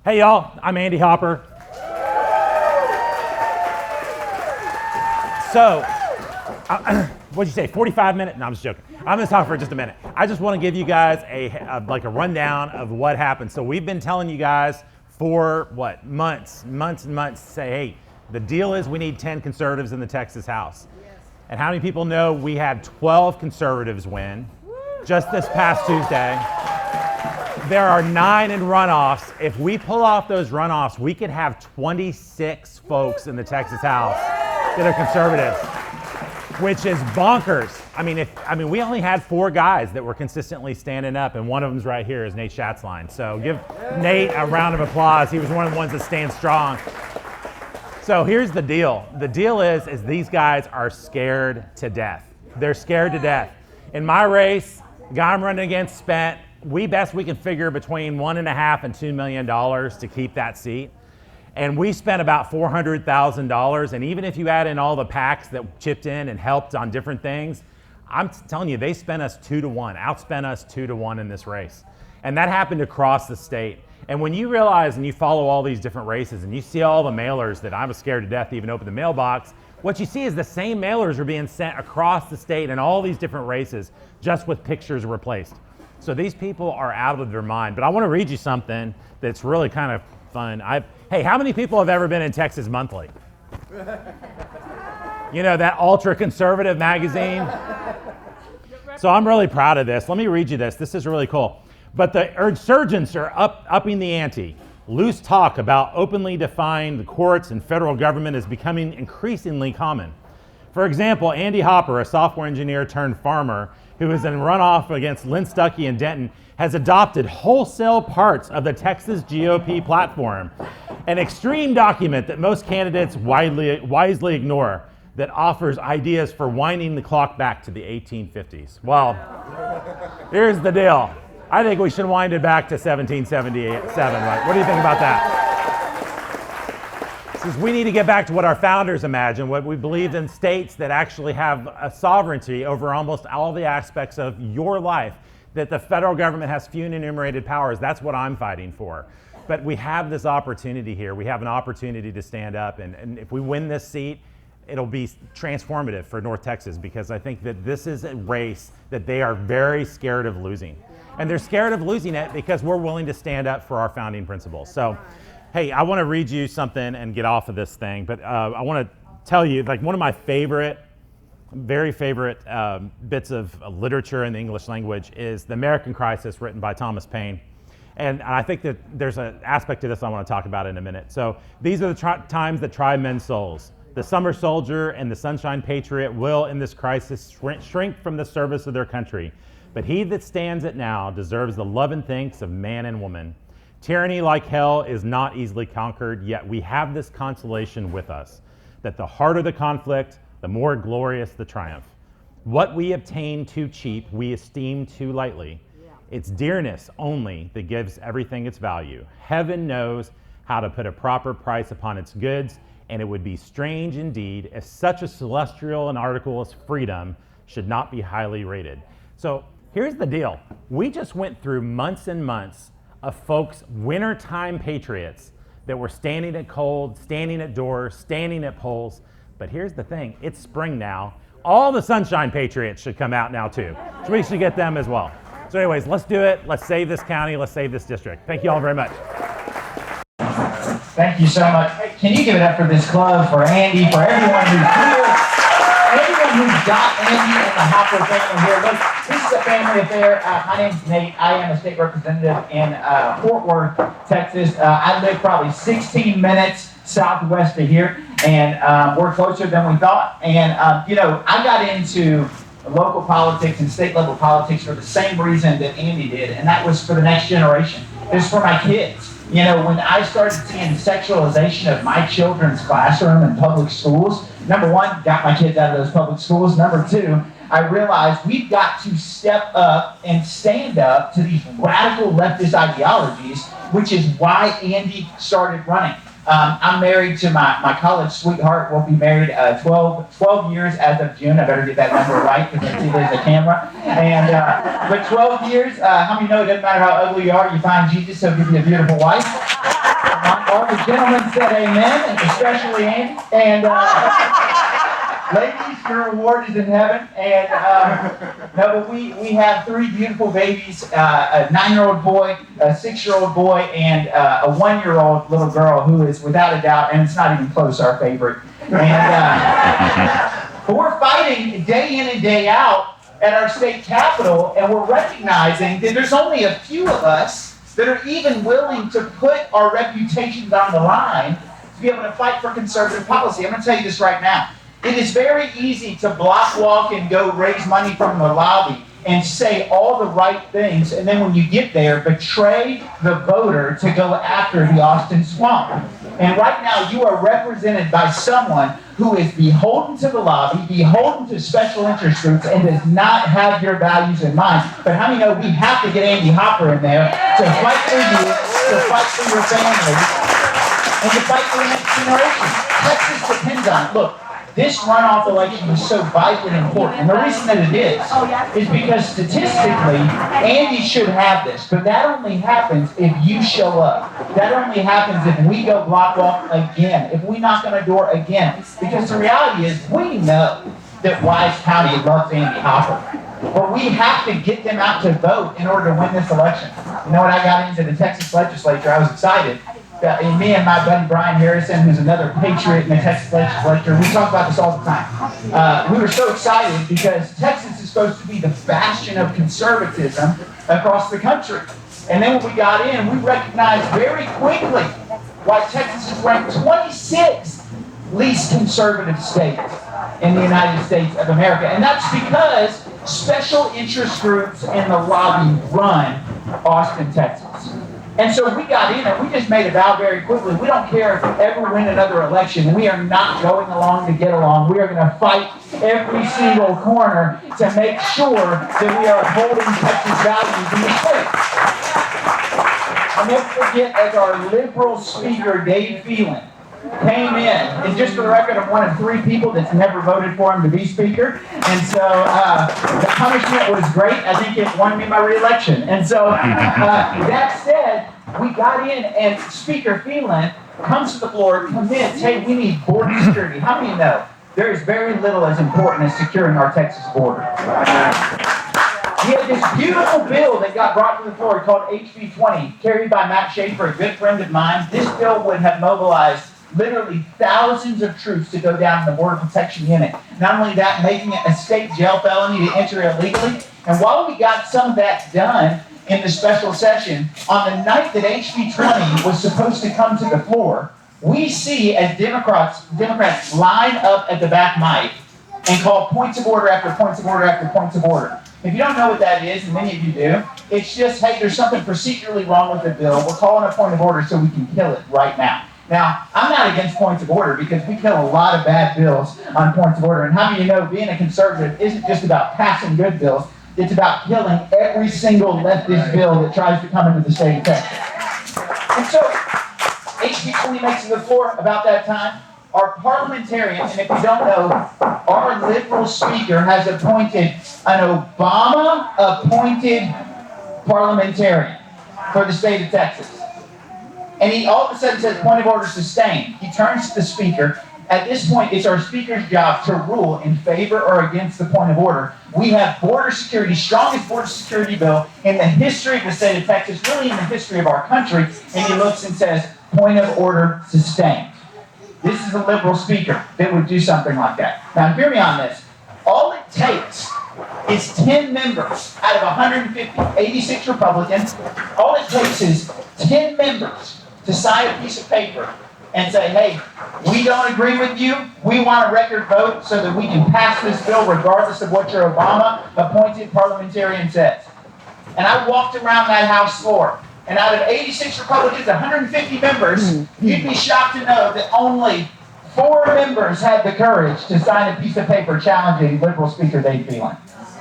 Hey y'all, I'm Andy Hopper. So, what'd you say, 45 minutes? No, I'm just joking. I'm gonna talk for just a minute. I just wanna give you guys a rundown of what happened. So we've been telling you guys for months and months, say, hey, the deal is we need 10 conservatives in the Texas House. Yes. And how many people know we had 12 conservatives win just this past Tuesday? There are 9 in runoffs. If we pull off those runoffs, we could have 26 folks in the Texas House that are conservatives, which is bonkers. I mean, we only had 4 guys that were consistently standing up, and one of them's right here is Nate Schatzline. So give Nate a round of applause. He was one of the ones that stand strong. So here's the deal. The deal is these guys are scared to death. They're scared to death. In my race, the guy I'm running against spent, we can figure between $1.5 and $2 million to keep that seat. And we spent about $400,000. And even if you add in all the PACs that chipped in and helped on different things, I'm telling you, they spent us 2-to-1, outspent us 2-to-1 in this race. And that happened across the state. And when you realize and you follow all these different races and you see all the mailers that I was scared to death to even open the mailbox, what you see is the same mailers are being sent across the state in all these different races, just with pictures replaced. So these people are out of their mind. But I want to read you something that's really kind of fun. Hey, how many people have ever been in Texas Monthly? You know, that ultra-conservative magazine? So I'm really proud of this. Let me read you this. This is really cool. But the insurgents are upping the ante. Loose talk about openly defying the courts and federal government is becoming increasingly common. For example, Andy Hopper, a software engineer turned farmer who is in runoff against Lynn Stuckey and Denton, has adopted wholesale parts of the Texas GOP platform, an extreme document that most candidates wisely ignore that offers ideas for winding the clock back to the 1850s. Well, here's the deal. I think we should wind it back to 1777, right? What do you think about that? Says we need to get back to what our founders imagined, what we believed in states that actually have a sovereignty over almost all the aspects of your life, that the federal government has few and enumerated powers. That's what I'm fighting for. But we have this opportunity here. We have an opportunity to stand up, and if we win this seat, it'll be transformative for North Texas, because I think that this is a race that they are very scared of losing. And they're scared of losing it because we're willing to stand up for our founding principles. So, hey, I want to read you something and get off of this thing, but I want to tell you, like, one of my very favorite bits of literature in the English language is The American Crisis, written by Thomas Paine. And I think that there's an aspect to this I want to talk about in a minute. So these are the times that try men's souls. The summer soldier and the sunshine patriot will, in this crisis, shrink from the service of their country. But he that stands it now deserves the love and thanks of man and woman. Tyranny, like hell, is not easily conquered, yet we have this consolation with us, that the harder the conflict, the more glorious the triumph. What we obtain too cheap, we esteem too lightly. It's dearness only that gives everything its value. Heaven knows how to put a proper price upon its goods, and it would be strange indeed if such a celestial an article as freedom should not be highly rated. So here's the deal. We just went through months and months of folks, wintertime patriots, that were standing at cold, standing at doors, standing at polls. But here's the thing, it's spring now. All the sunshine patriots should come out now too. So we should get them as well. So anyways, let's do it. Let's save this county. Let's save this district. Thank you all very much. Thank you so much. Hey, can you give it up for this club, for Andy, for everyone who's here, everyone who's got Andy and the Hopper family here. Look, this is a family affair. My name's Nate. I am a state representative in Fort Worth, Texas. I live probably 16 minutes southwest of here, and we're closer than we thought. And, I got into local politics and state level politics for the same reason that Andy did, and that was for the next generation. It's for my kids. You know, when I started seeing sexualization of my children's classroom in public schools, number one, got my kids out of those public schools. Number two, I realized we've got to step up and stand up to these radical leftist ideologies, which is why Andy started running. I'm married to my college sweetheart. We'll be married 12 years as of June. I better get that number right because I see there's a camera. And but 12 years, how many know it doesn't matter how ugly you are, you find Jesus, he'll give you a beautiful wife. All the gentlemen said amen, and especially Andy. And ladies, your reward is in heaven. And no, but we have 3 beautiful babies, a 9-year-old boy, a 6-year-old boy, and a 1-year-old little girl who is without a doubt, and it's not even close, our favorite. And but we're fighting day in and day out at our state capitol, and we're recognizing that there's only a few of us that are even willing to put our reputations on the line to be able to fight for conservative policy. I'm going to tell you this right now. It is very easy to block walk and go raise money from the lobby and say all the right things, and then when you get there, betray the voter to go after the Austin swamp. And right now, you are represented by someone who is beholden to the lobby, beholden to special interest groups, and does not have your values in mind. But how many know we have to get Andy Hopper in there to fight for you, to fight for your family, and to fight for the next generation? Texas depends on it. Look, this runoff election is so vitally important. And the reason that it is because statistically, Andy should have this. But that only happens if you show up. That only happens if we go block walk again, if we knock on a door again. Because the reality is, we know that Wise County loves Andy Hopper. But we have to get them out to vote in order to win this election. You know, when I got into the Texas legislature, I was excited. Me and my buddy Brian Harrison, who's another patriot in the Texas legislature, we talk about this all the time. We were so excited because Texas is supposed to be the bastion of conservatism across the country. And then when we got in, we recognized very quickly why Texas is ranked 26th least conservative state in the United States of America. And that's because special interest groups and the lobby run Austin, Texas. And so we got in and we just made a vow very quickly. We don't care if we ever win another election. We are not going along to get along. We are going to fight every single corner to make sure that we are upholding Texas values in the state. I'll never forget, as our liberal speaker, Dave Phelan, came in, and just for the record, I'm one of 3 people that's never voted for him to be speaker, and so the punishment was great. I think it won me my re-election. And so that said, we got in, and Speaker Phelan comes to the floor, commits, hey, we need border security. How many know there is very little as important as securing our Texas border? We had this beautiful bill that got brought to the floor called HB 20, carried by Matt Schaefer, a good friend of mine. This bill would have mobilized literally thousands of troops to go down in the Border Protection Unit. Not only that, making it a state jail felony to enter illegally. And while we got some of that done in the special session, on the night that HB 20 was supposed to come to the floor, we see as Democrats line up at the back mic and call points of order after points of order after points of order. If you don't know what that is, and many of you do, it's just, hey, there's something procedurally wrong with the bill. We're calling a point of order so we can kill it right now. Now, I'm not against points of order because we kill a lot of bad bills on points of order. And how many of you know being a conservative isn't just about passing good bills, it's about killing every single leftist bill that tries to come into the state of Texas. And so, HB 20 makes it to the floor about that time. Our parliamentarians, and if you don't know, our liberal speaker has appointed an Obama-appointed parliamentarian for the state of Texas. And he all of a sudden says, point of order sustained. He turns to the speaker. At this point, it's our speaker's job to rule in favor or against the point of order. We have border security, strongest border security bill in the history of the state of Texas, really in the history of our country. And he looks and says, point of order sustained. This is a liberal speaker that would do something like that. Now, hear me on this. All it takes is 10 members out of 150, 86 Republicans. All it takes is 10 members to sign a piece of paper and say, hey, we don't agree with you. We want a record vote so that we can pass this bill regardless of what your Obama-appointed parliamentarian says. And I walked around that House floor, and out of 86 Republicans, 150 members, you'd be shocked to know that only 4 members had the courage to sign a piece of paper challenging Liberal Speaker Dave Phelan.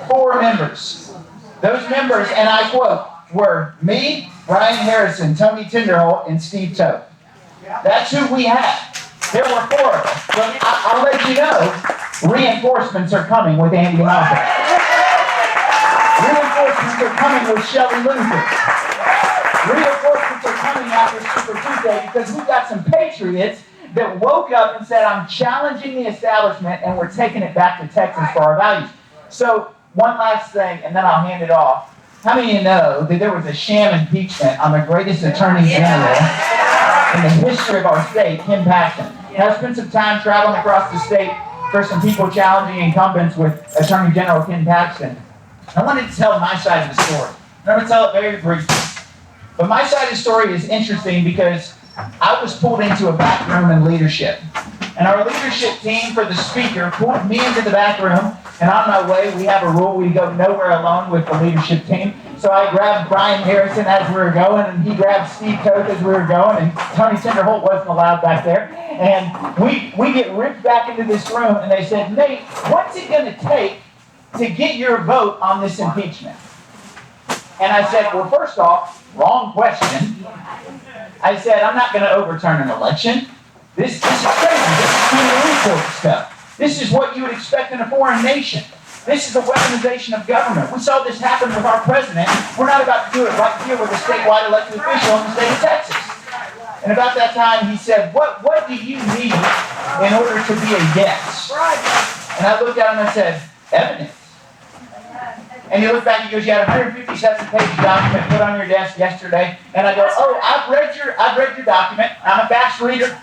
4 members. Those members, and I quote, were me, Brian Harrison, Tony Tinderholt, and Steve Toth. That's who we had. There were 4 of us. But I'll let you know, reinforcements are coming with Andy Hopper. Reinforcements are coming with Shelley. Reinforcements are coming after Super Tuesday because we've got some patriots that woke up and said, I'm challenging the establishment and we're taking it back to Texas for our values. So one last thing, and then I'll hand it off. How many of you know that there was a sham impeachment on the greatest attorney general in the history of our state, Ken Paxton? I spent some time traveling across the state for some people challenging incumbents with Attorney General Ken Paxton. I wanted to tell my side of the story. I'm going to tell it very briefly. But my side of the story is interesting because I was pulled into a back room in leadership. And our leadership team for the speaker pulled me into the back room. And on my way, we have a rule, we go nowhere alone with the leadership team. So I grabbed Brian Harrison as we were going, and he grabbed Steve Toth as we were going, and Tony Tinderholt wasn't allowed back there. And we get ripped back into this room, and they said, Nate, what's it going to take to get your vote on this impeachment? And I said, well, first off, wrong question. I said, I'm not going to overturn an election. This is crazy. This is kangaroo court stuff. This is what you would expect in a foreign nation. This is the weaponization of government. We saw this happen with our president. We're not about to do it right here with a statewide elected official in the state of Texas. And about that time, he said, what do you need in order to be a yes? And I looked at him and I said, evidence. And he looked back and he goes, you had a 157-page document put on your desk yesterday. And I go, oh, I've read your document. I'm a fast reader.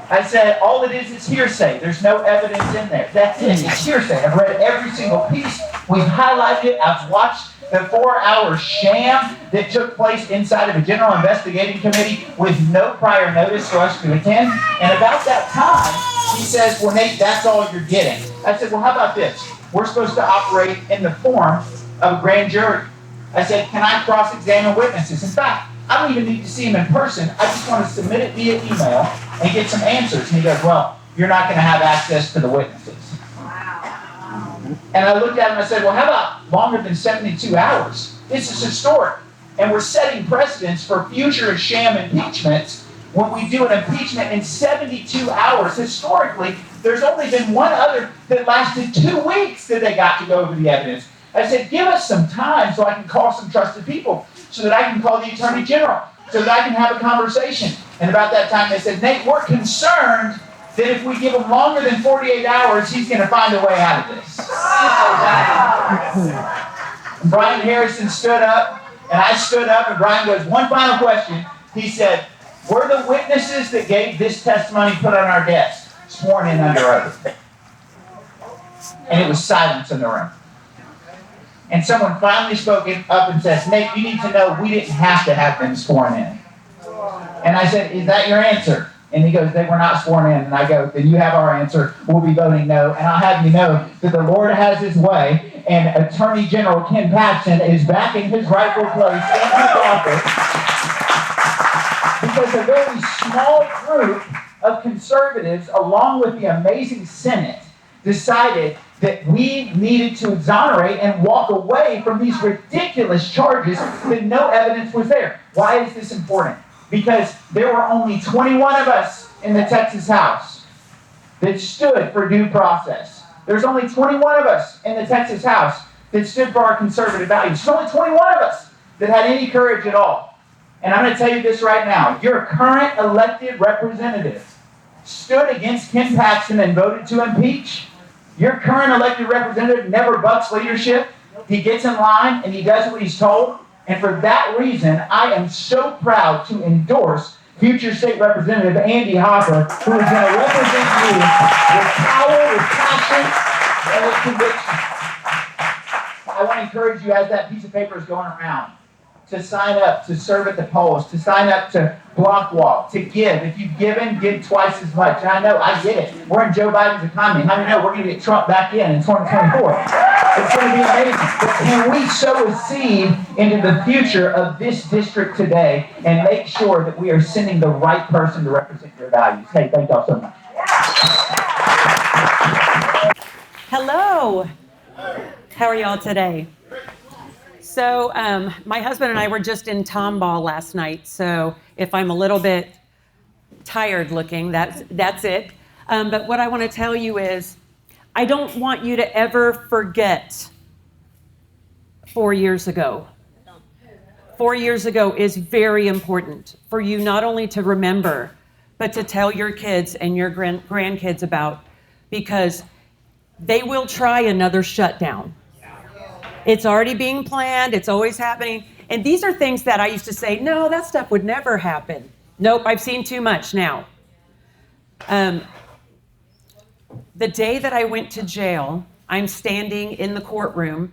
I said, all it is hearsay. There's no evidence in there. That's it. It's hearsay. I've read every single piece. We've highlighted it. I've watched the 4-hour sham that took place inside of a general investigating committee with no prior notice for us to attend. And about that time, he says, well, Nate, that's all you're getting. I said, well, how about this? We're supposed to operate in the form of a grand jury. I said, can I cross-examine witnesses? In fact, I don't even need to see him in person. I just want to submit it via email and get some answers. And he goes, well, you're not going to have access to the witnesses. Wow. And I looked at him and I said, well, how about longer than 72 hours? This is historic. And we're setting precedents for future sham impeachments when we do an impeachment in 72 hours. Historically, there's only been one other that lasted 2 weeks that they got to go over the evidence. I said, give us some time so I can call some trusted people, so that I can call the Attorney General, so that I can have a conversation. And about that time, they said, Nate, we're concerned that if we give him longer than 48 hours, he's going to find a way out of this. And Brian Harrison stood up, and I stood up, and Brian goes, one final question. He said, were the witnesses that gave this testimony put on our desk sworn in under oath? And it was silence in the room. And someone finally spoke up and says, Nate, you need to know we didn't have to have them sworn in. And I said, is that your answer? And he goes, they were not sworn in. And I go, then you have our answer. We'll be voting no. And I'll have you know that the Lord has his way, and Attorney General Ken Paxton is back in his rightful place in his office, because a very small group of conservatives, along with the amazing Senate, decided that we needed to exonerate and walk away from these ridiculous charges that no evidence was there. Why is this important? Because there were only 21 of us in the Texas House that stood for due process. There's only 21 of us in the Texas House that stood for our conservative values. There's only 21 of us that had any courage at all. And I'm going to tell you this right now. Your current elected representative stood against Ken Paxton and voted to impeach. Your current elected representative never bucks leadership. He gets in line and he does what he's told. And for that reason, I am so proud to endorse future state representative Andy Hopper, who is going to represent you with power, with passion, and with conviction. I want to encourage you, as that piece of paper is going around, to sign up to serve at the polls, to sign up to block walk, to give. If you've given, give twice as much. And I know, I get it. We're in Joe Biden's economy. How many know we're going to get Trump back in 2024? It's going to be amazing. But can we sow a seed into the future of this district today and make sure that we are sending the right person to represent your values? Hey, thank y'all so much. Hello. How are y'all today? So my husband and I were just in Tomball last night, so if I'm a little bit tired looking. That's it. But what I want to tell you is, I don't want you to ever forget 4 years ago. 4 years ago is very important for you not only to remember, but to tell your kids and your grandkids about, because they will try another shutdown. It's already being planned. It's always happening. And these are things that I used to say, no, that stuff would never happen. Nope, I've seen too much now. The day that I went to jail, I'm standing in the courtroom,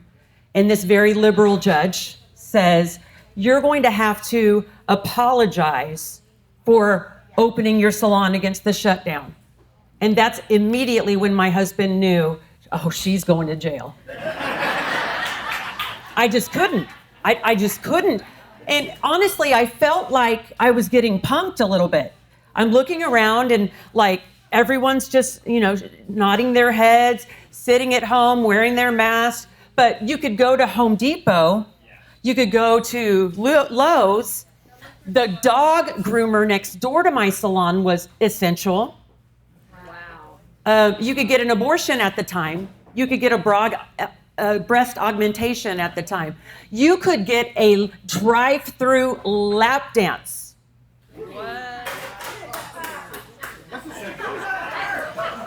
and this very liberal judge says, you're going to have to apologize for opening your salon against the shutdown. And that's immediately when my husband knew, oh, she's going to jail. I just couldn't. I just couldn't. And honestly, I felt like I was getting punked a little bit. I'm looking around and like everyone's just, nodding their heads, sitting at home, wearing their masks. But you could go to Home Depot, you could go to Lowe's. The dog groomer next door to my salon was essential. Wow. You could get an abortion at the time. You could get a breast augmentation at the time. You could get a drive-through lap dance. What?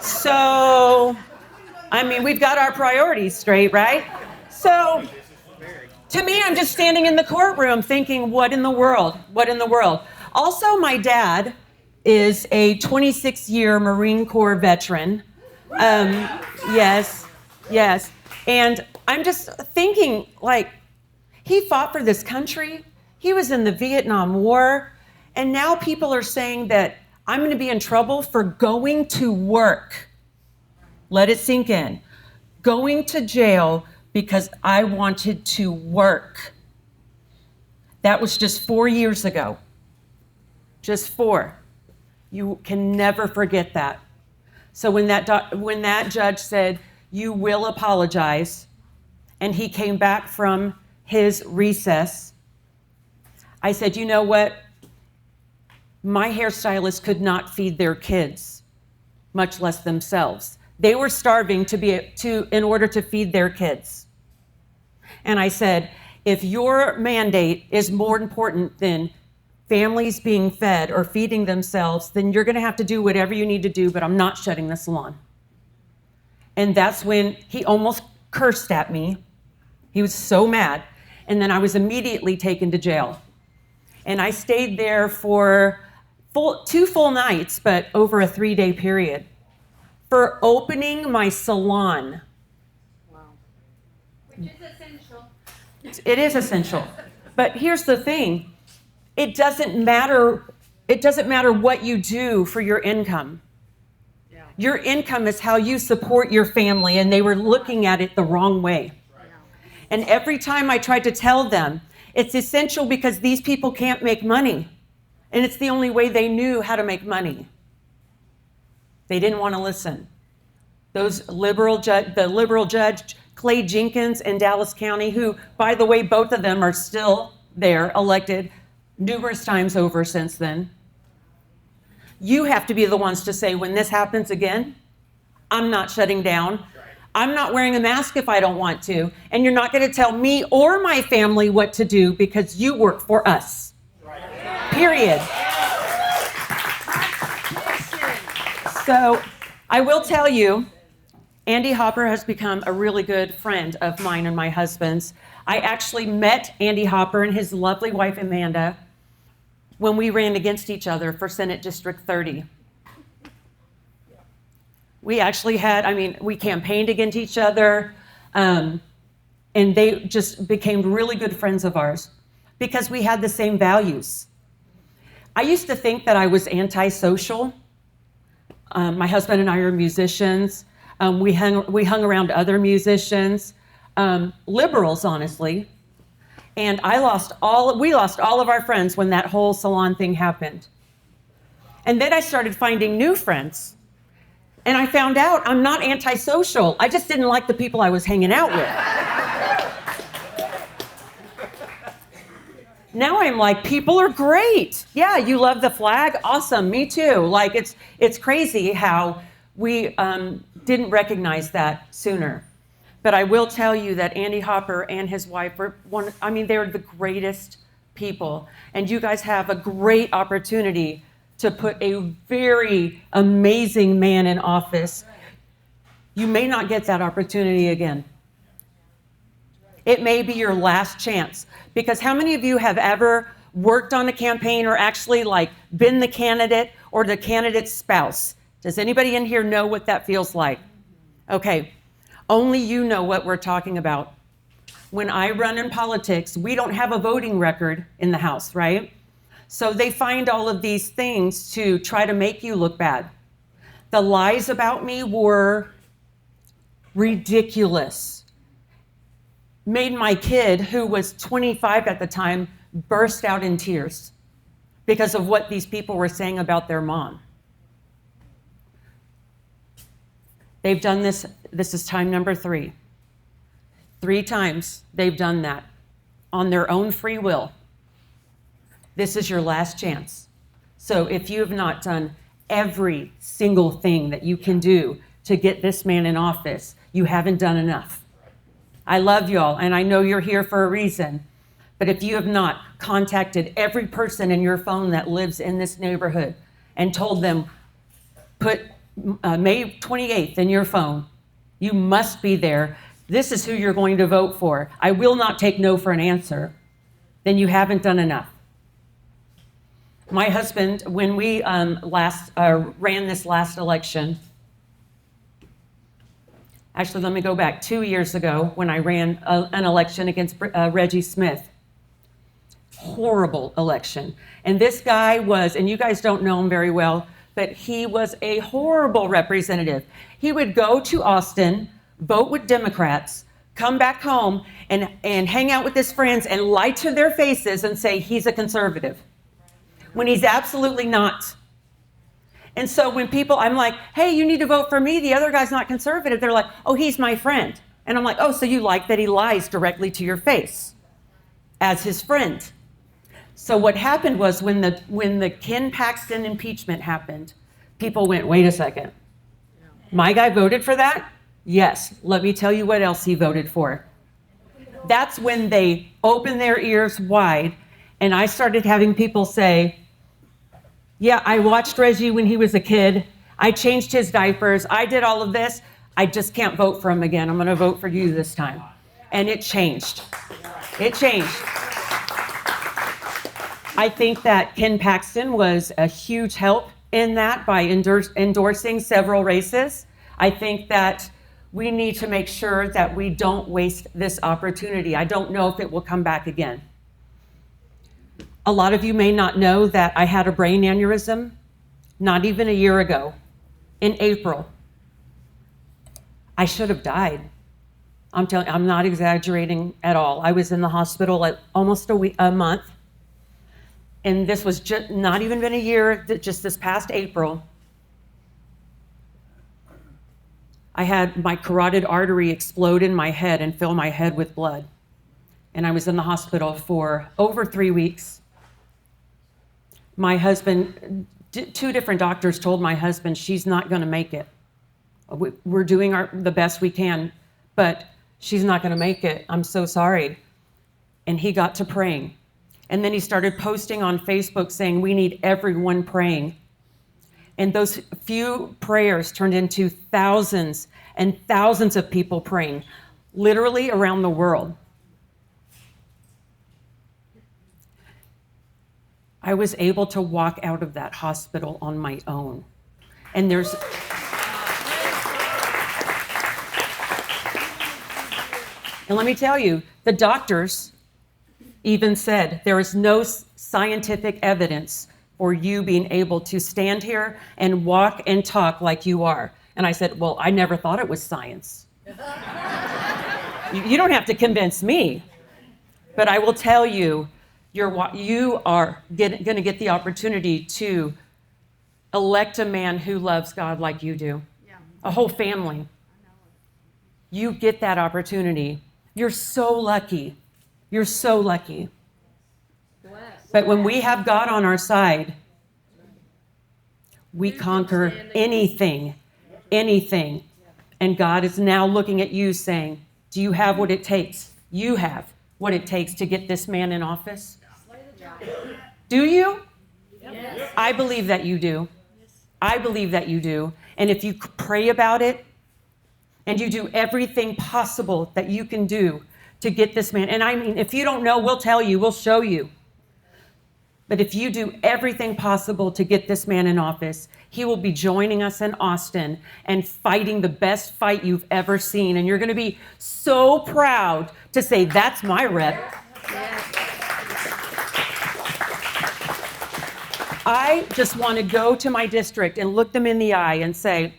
So, we've got our priorities straight, right? So, to me, I'm just standing in the courtroom thinking, what in the world? What in the world? Also, my dad is a 26-year Marine Corps veteran. Yes. And I'm just thinking, he fought for this country. He was in the Vietnam War. And now people are saying that I'm going to be in trouble for going to work. Let it sink in. Going to jail because I wanted to work. That was just 4 years ago. Just 4. You can never forget that. So when that judge said, you will apologize, and he came back from his recess, I said, you know what? My hairstylist could not feed their kids, much less themselves. They were starving in order to feed their kids. And I said, if your mandate is more important than families being fed or feeding themselves, then you're going to have to do whatever you need to do, but I'm not shutting the salon. And that's when he almost cursed at me. He was so mad. And then I was immediately taken to jail. And I stayed there for 2 full nights, but over a 3-day period, for opening my salon. Wow. Which is essential. It is essential. But here's the thing. It doesn't matter what you do for your income. Yeah. Your income is how you support your family, and they were looking at it the wrong way. Right. And every time I tried to tell them, it's essential because these people can't make money. And it's the only way they knew how to make money. They didn't want to listen. The liberal judge, Clay Jenkins in Dallas County, who, by the way, both of them are still there, elected numerous times over since then. You have to be the ones to say, when this happens again, I'm not shutting down. I'm not wearing a mask if I don't want to. And you're not going to tell me or my family what to do because you work for us. Period. So I will tell you, Andy Hopper has become a really good friend of mine and my husband's. I actually met Andy Hopper and his lovely wife, Amanda, when we ran against each other for Senate District 30. We actually we campaigned against each other, and they just became really good friends of ours because we had the same values. I used to think that I was antisocial. My husband and I are musicians. We hung around other musicians, liberals, honestly. And we lost all of our friends when that whole salon thing happened. And then I started finding new friends. And I found out I'm not antisocial. I just didn't like the people I was hanging out with. Now I'm like, people are great. Yeah, you love the flag? Awesome, me too. Like, it's crazy how we didn't recognize that sooner. But I will tell you that Andy Hopper and his wife were they're the greatest people. And you guys have a great opportunity to put a very amazing man in office. You may not get that opportunity again. It may be your last chance. Because how many of you have ever worked on a campaign or actually like been the candidate or the candidate's spouse? Does anybody in here know what that feels like? Okay, only you know what we're talking about. When I run in politics, we don't have a voting record in the House, right? So they find all of these things to try to make you look bad. The lies about me were ridiculous. Made my kid, who was 25 at the time, burst out in tears because of what these people were saying about their mom. They've done this. This is time number 3. 3 times they've done that on their own free will. This is your last chance. So if you have not done every single thing that you can do to get this man in office, you haven't done enough. I love y'all, and I know you're here for a reason. But if you have not contacted every person in your phone that lives in this neighborhood and told them, put May 28th in your phone, you must be there. This is who you're going to vote for. I will not take no for an answer. Then you haven't done enough. My husband, when we ran this last election, actually, let me go back 2 years ago when I ran an election against Reggie Smith. Horrible election. And this guy was, and you guys don't know him very well, but he was a horrible representative. He would go to Austin, vote with Democrats, come back home and hang out with his friends and lie to their faces and say he's a conservative, when he's absolutely not. And so when people, I'm like, hey, you need to vote for me. The other guy's not conservative. They're like, oh, he's my friend. And I'm like, oh, so you like that he lies directly to your face as his friend. So what happened was when the Ken Paxton impeachment happened, people went, wait a second. My guy voted for that? Yes. Let me tell you what else he voted for. That's when they opened their ears wide, and I started having people say, yeah, I watched Reggie when he was a kid. I changed his diapers. I did all of this. I just can't vote for him again. I'm going to vote for you this time. And it changed. It changed. I think that Ken Paxton was a huge help in that by endorsing several races. I think that we need to make sure that we don't waste this opportunity. I don't know if it will come back again. A lot of you may not know that I had a brain aneurysm not even a year ago, in April. I should have died. I'm not exaggerating at all. I was in the hospital like almost a month. And this was just not even been a year, just this past April. I had my carotid artery explode in my head and fill my head with blood. And I was in the hospital for over 3 weeks. My husband, 2 different doctors told my husband, she's not going to make it. We're doing the best we can, but she's not going to make it. I'm so sorry. And he got to praying. And then he started posting on Facebook saying, we need everyone praying. And those few prayers turned into thousands and thousands of people praying, literally around the world. I was able to walk out of that hospital on my own. And there's... And let me tell you, the doctors even said there is no scientific evidence for you being able to stand here and walk and talk like you are. And I said, well, I never thought it was science. You don't have to convince me. But I will tell you, you are going to get the opportunity to elect a man who loves God like you do. Yeah. A whole family. You get that opportunity. You're so lucky. You're so lucky. But when we have God on our side, we conquer anything, anything. And God is now looking at you saying, do you have what it takes? You have what it takes to get this man in office? Do you? Yes. I believe that you do. I believe that you do. And if you pray about it and you do everything possible that you can do to get this man, and I mean, if you don't know, we'll tell you, we'll show you. But if you do everything possible to get this man in office, he will be joining us in Austin and fighting the best fight you've ever seen. And you're going to be so proud to say, that's my rep. I just want to go to my district and look them in the eye and say,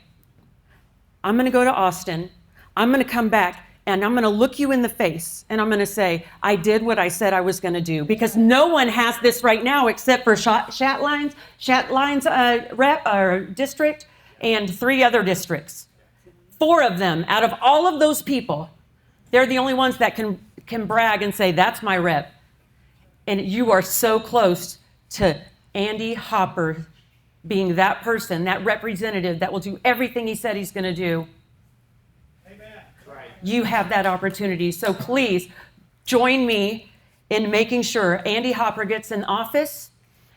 I'm going to go to Austin. I'm going to come back. And I'm going to look you in the face and I'm going to say, I did what I said I was going to do. Because no one has this right now except for Schatzline's rep or district and 3 other districts. 4 of them out of all of those people, they're the only ones that can brag and say, that's my rep. And you are so close to Andy Hopper being that person, that representative that will do everything he said he's going to do. You have that opportunity. So please join me in making sure Andy Hopper gets in office.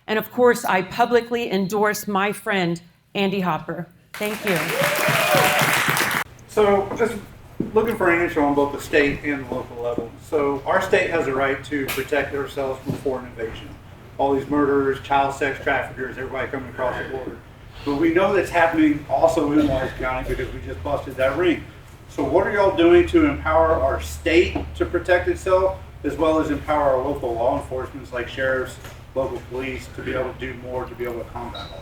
And of course, I publicly endorse my friend, Andy Hopper. Thank you. So just looking for an answer on both the state and the local level. So our state has a right to protect ourselves from foreign invasion. All these murderers, child sex traffickers, everybody coming across the border. But we know that's happening also in Wise County because we just busted that ring. So what are y'all doing to empower our state to protect itself, as well as empower our local law enforcement, like sheriffs, local police, to be able to do more to be able to combat all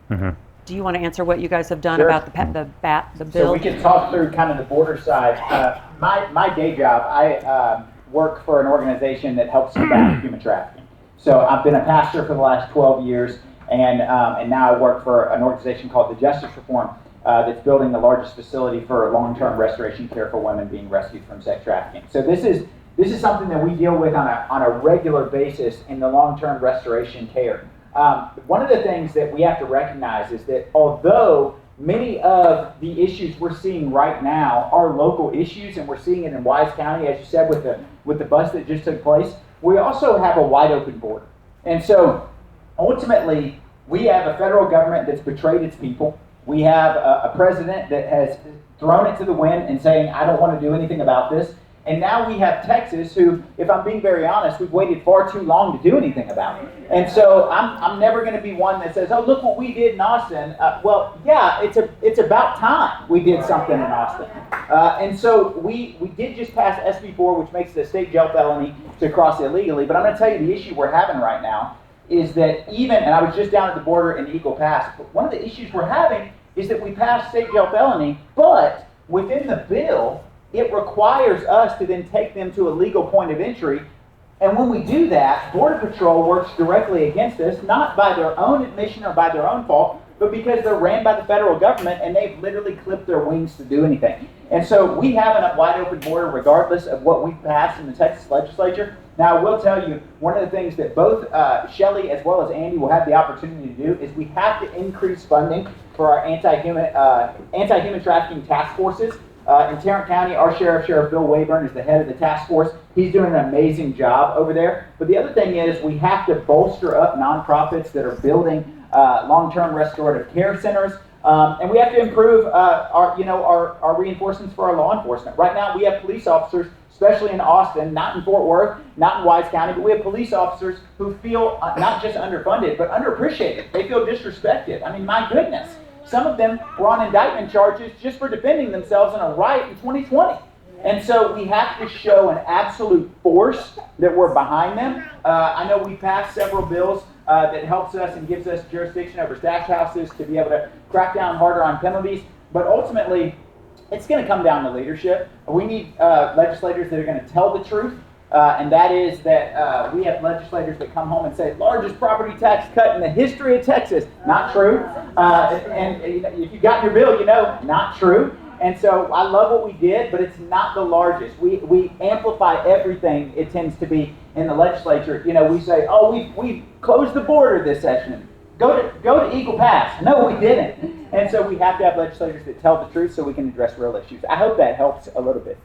that? Mm-hmm. Do you want to answer what you guys have done Sure. about the bill? So we can talk through kind of the border side. My day job, I work for an organization that helps combat human trafficking. So I've been a pastor for the last 12 years, and now I work for an organization called the Justice Reform that's building the largest facility for long-term restoration care for women being rescued from sex trafficking. So this is something that we deal with on a regular basis in the long-term restoration care. One of the things that we have to recognize is that although many of the issues we're seeing right now are local issues, and we're seeing it in Wise County, as you said, with the bust that just took place, we also have a wide open border. And so ultimately, we have a federal government that's betrayed its people. We have a president that has thrown it to the wind and saying, I don't want to do anything about this. And now we have Texas, who, if I'm being very honest, we've waited far too long to do anything about it. And so I'm never going to be one that says, oh, look what we did in Austin. Well, yeah, it's about time we did something in Austin. And so we did just pass SB 4, which makes it a state jail felony to cross illegally. But I'm going to tell you the issue we're having right now is that even, and I was just down at the border in Eagle Pass, but one of the issues we're having is that we passed state jail felony, but within the bill, it requires us to then take them to a legal point of entry. And when we do that, Border Patrol works directly against us, not by their own admission or by their own fault, but because they're ran by the federal government and they've literally clipped their wings to do anything. And so we have a wide open border regardless of what we pass in the Texas legislature. Now, I will tell you, one of the things that both Shelley as well as Andy will have the opportunity to do is we have to increase funding for our anti-human trafficking task forces. In Tarrant County, our Sheriff Bill Wayburn, is the head of the task force. He's doing an amazing job over there. But the other thing is we have to bolster up nonprofits that are building long-term restorative care centers. And we have to improve our reinforcements for our law enforcement. Right now, we have police officers, especially in Austin, not in Fort Worth, not in Wise County, but we have police officers who feel not just underfunded, but underappreciated. They feel disrespected. I mean, my goodness. Some of them were on indictment charges just for defending themselves in a riot in 2020. And so we have to show an absolute force that we're behind them. I know we passed several bills that helps us and gives us jurisdiction over stash houses to be able to crack down harder on penalties. But ultimately, it's going to come down to leadership. We need legislators that are going to tell the truth. And that is that we have legislators that come home and say, largest property tax cut in the history of Texas. Not true. And if you got your bill, you know, not true. And so I love what we did, but it's not the largest. We amplify everything it tends to be in the legislature. You know, we say, oh, we closed the border this session. Go to Eagle Pass. No, we didn't. And so we have to have legislators that tell the truth so we can address real issues. I hope that helps a little bit.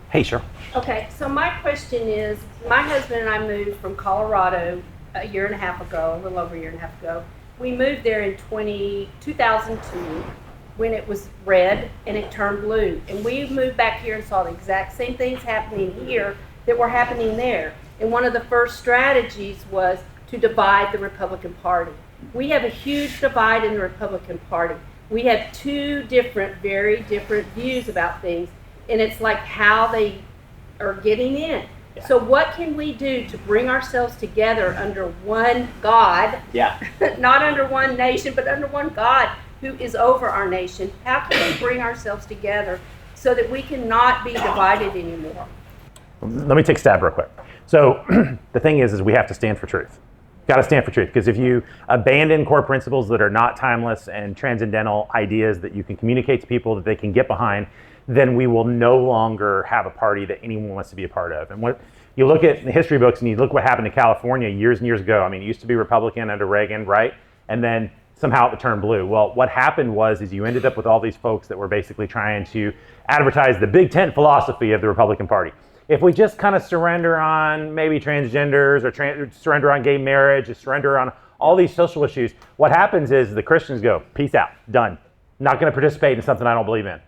Hey, sure. Okay, so my question is, my husband and I moved from Colorado a year and a half ago, a little over a year and a half ago. We moved there in 2002 when it was red and it turned blue. And we moved back here and saw the exact same things happening here that were happening there. And one of the first strategies was to divide the Republican Party. We have a huge divide in the Republican Party. We have two very different views about things. And it's like how they are getting in. Yeah. So what can we do to bring ourselves together under one God? Yeah. Not under one nation, but under one God who is over our nation. How can we bring ourselves together so that we cannot be divided anymore? Let me take a stab real quick. So the thing is we have to stand for truth. Got to stand for truth, because if you abandon core principles that are not timeless and transcendental ideas that you can communicate to people that they can get behind, then we will no longer have a party that anyone wants to be a part of. And what you look at the history books and you look what happened to California years and years ago. I mean, it used to be Republican under Reagan, right? And then somehow it turned blue. Well, what happened was you ended up with all these folks that were basically trying to advertise the big tent philosophy of the Republican Party. If we just kind of surrender on maybe transgenders or surrender on gay marriage or surrender on all these social issues, what happens is the Christians go, peace out, done. Not going to participate in something I don't believe in.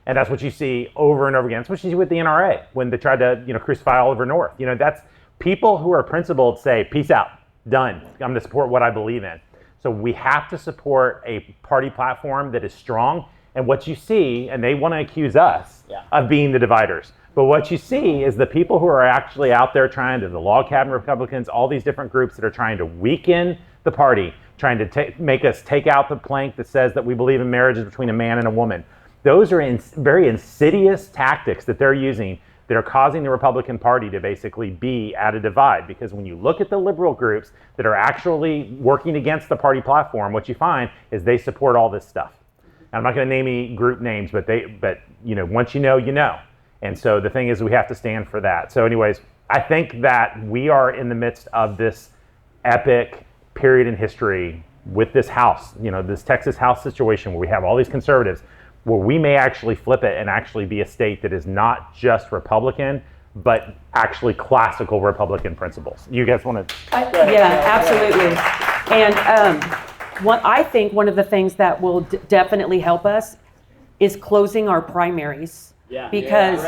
And that's what you see over and over again. That's what you see with the NRA when they tried to, crucify Oliver North. That's people who are principled say, peace out, done. I'm going to support what I believe in. So we have to support a party platform that is strong. And what you see, and they want to accuse us of being the dividers. But what you see is the people who are actually out there trying to, the log cabin Republicans, all these different groups that are trying to weaken the party, trying to make us take out the plank that says that we believe in marriages between a man and a woman. Those are very insidious tactics that they're using that are causing the Republican Party to basically be at a divide. Because when you look at the liberal groups that are actually working against the party platform, what you find is they support all this stuff. And I'm not going to name any group names, but once you know, you know. And so the thing is we have to stand for that. So anyways, I think that we are in the midst of this epic period in history with this House, this Texas House situation where we have all these conservatives, where we may actually flip it and actually be a state that is not just Republican, but actually classical Republican principles. You guys want to? Yeah, absolutely. And I think one of the things that will definitely help us is closing our primaries. Yeah. Because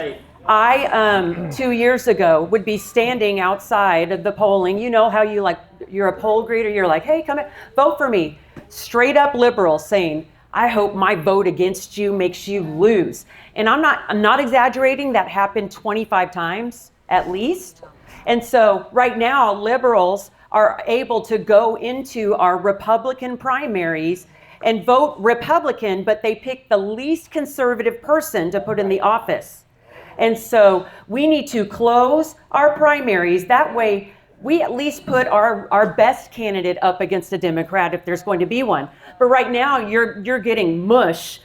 I, 2 years ago, would be standing outside of the polling. You know how you're a poll greeter, you're like, hey, come in, vote for me. Straight up liberal saying, I hope my vote against you makes you lose. And I'm not exaggerating, that happened 25 times at least. And so right now, liberals are able to go into our Republican primaries and vote Republican, but they pick the least conservative person to put in the office. And so we need to close our primaries. That way, we at least put our best candidate up against a Democrat if there's going to be one. But right now, you're getting mush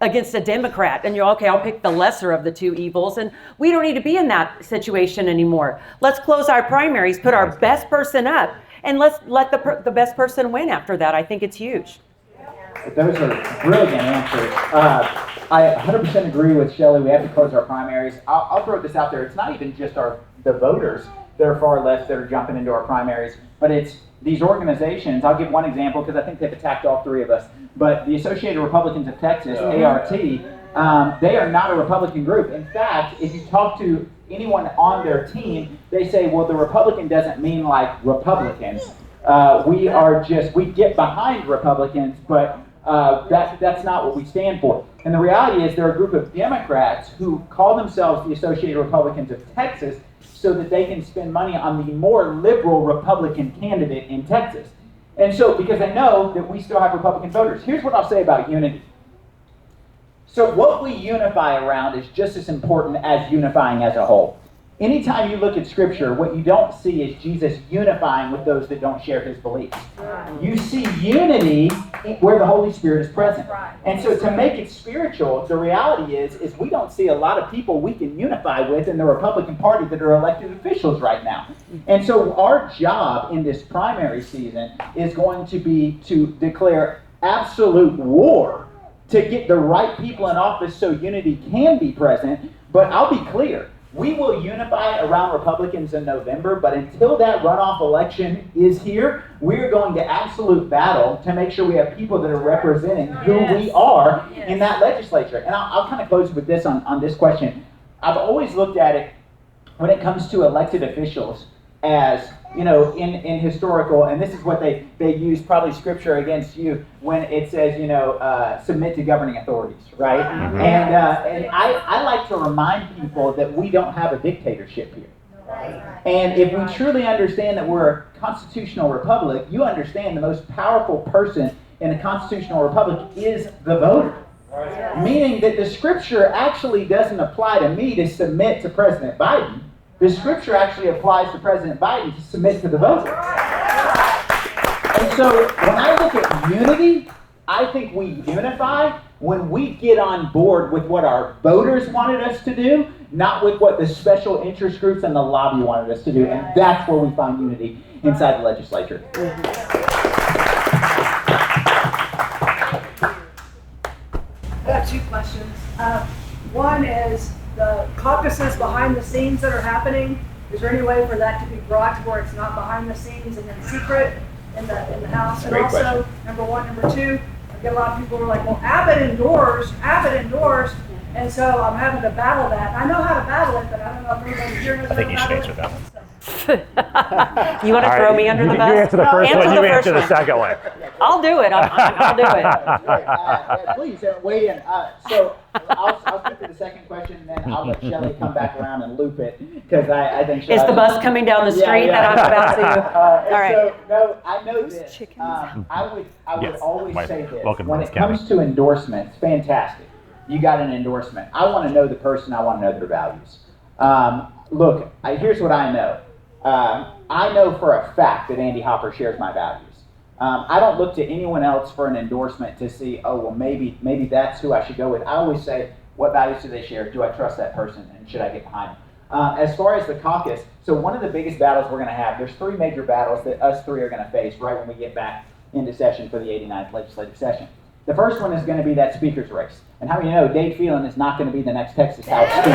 against a Democrat, and you're okay, I'll pick the lesser of the two evils, and we don't need to be in that situation anymore. Let's close our primaries, put our best person up, and let's let the best person win after that. I think it's huge. Those are brilliant answers. I 100% agree with Shelley. We have to close our primaries. I'll throw this out there. It's not even just the voters that are far left that are jumping into our primaries, but it's these organizations. I'll give one example because I think they've attacked all three of us. But the Associated Republicans of Texas, ART, they are not a Republican group. In fact, if you talk to anyone on their team, they say, well, the Republican doesn't mean like Republicans. We get behind Republicans, but that's not what we stand for. And the reality is they're a group of Democrats who call themselves the Associated Republicans of Texas so that they can spend money on the more liberal Republican candidate in Texas. And so, because I know that we still have Republican voters, here's what I'll say about unity. So what we unify around is just as important as unifying as a whole. Anytime you look at Scripture, what you don't see is Jesus unifying with those that don't share his beliefs. You see unity where the Holy Spirit is present. And so to make it spiritual, the reality is we don't see a lot of people we can unify with in the Republican Party that are elected officials right now. And so our job in this primary season is going to be to declare absolute war to get the right people in office so unity can be present. But I'll be clear. We will unify around Republicans in November, but until that runoff election is here, we're going to absolute battle to make sure we have people that are representing who we are in that legislature. And I'll kind of close with this on this question. I've always looked at it when it comes to elected officials as, you know, in historical, and this is what they use probably Scripture against you when it says, you know, submit to governing authorities, right? And I like to remind people that we don't have a dictatorship here. And if we truly understand that we're a constitutional republic, you understand the most powerful person in a constitutional republic is the voter. Meaning that the Scripture actually doesn't apply to me to submit to President Biden. The Scripture actually applies to President Biden to submit to the voter. And so when I look at unity, I think we unify when we get on board with what our voters wanted us to do, not with what the special interest groups and the lobby wanted us to do. And that's where we find unity inside the legislature. I got two questions. One is the caucuses behind the scenes that are happening. Is there any way for that to be brought to where it's not behind the scenes and in secret in the House? And also, number one, number two, I get a lot of people who are like, well, Abbott endorsed, and so I'm having to battle that. I know how to battle it, but I don't know if anybody here knows how to battle it. I think you should answer that one. You want to throw me under the bus? You answer the first one, you answer the second one. I'll do it. I'll do it. Please weigh in. So I'll speak to the second question, and then I'll let Shelley come back around and loop it, because I think Is the bus coming down the street that I'm about to? All right. So, no, I know this. I would always say this. When it comes to endorsements, fantastic. You got an endorsement. I want to know the person. I want to know their values. Look, here's what I know. I know for a fact that Andy Hopper shares my values. I don't look to anyone else for an endorsement to see, oh, well, maybe that's who I should go with. I always say, what values do they share? Do I trust that person? And should I get behind them? As far as the caucus, so one of the biggest battles we're going to have, there's three major battles that us three are going to face right when we get back into session for the 89th legislative session. The first one is going to be that speaker's race. And how many know Dave Phelan is not going to be the next Texas House Speaker?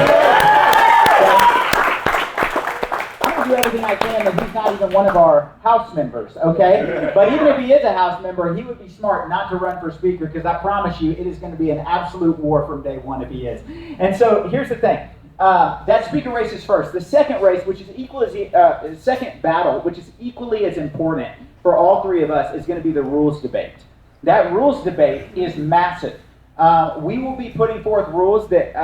I'm going to do everything I can that he's not even one of our House members, okay? But even if he is a House member, he would be smart not to run for Speaker, because I promise you it is going to be an absolute war from day one if he is. And so here's the thing. That Speaker race is first. The second race, which is second battle, which is equally as important for all three of us, is going to be the rules debate. That rules debate is massive. We will be putting forth rules that